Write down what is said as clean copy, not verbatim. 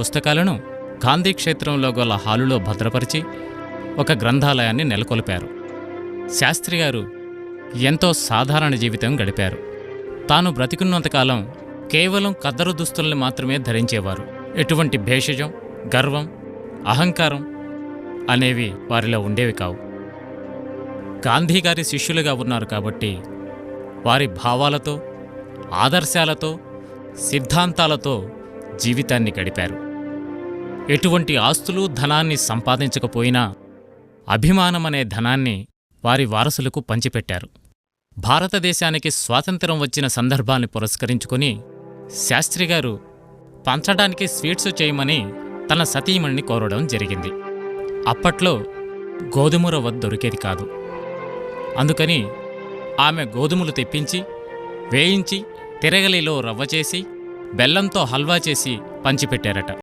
పుస్తకాలను గాంధీ క్షేత్రంలో గల హాలులో భద్రపరిచి ఒక గ్రంథాలయాన్ని నెలకొల్పారు. శాస్త్రిగారు ఎంతో సాధారణ జీవితం గడిపారు. తాను బ్రతికున్నంతకాలం కేవలం ఖద్దరు దుస్తుల్ని మాత్రమే ధరించేవారు. ఎటువంటి భేషజం, గర్వం, అహంకారం అనేవి వారిలో ఉండేవి కావు. గాంధీగారి శిష్యులుగా ఉన్నారు కాబట్టి వారి భావాలతో, ఆదర్శాలతో, సిద్ధాంతాలతో జీవితాన్ని గడిపారు. ఎటువంటి ఆస్తులు, ధనాన్ని సంపాదించకపోయినా అభిమానమనే ధనాన్ని వారి వారసులకు పంచిపెట్టారు. భారతదేశానికి స్వాతంత్ర్యం వచ్చిన సందర్భాన్ని పురస్కరించుకుని శాస్త్రిగారు పంచడానికి స్వీట్సు చేయమని తన సతీమణిని కోరడం జరిగింది. అప్పట్లో గోధుమ రవ్వ దొరికేది కాదు. అందుకని ఆమె గోధుమలు తెప్పించి, వేయించి, తిరగలిలో రవ్వ చేసి, బెల్లంతో హల్వా చేసి పంచిపెట్టారట.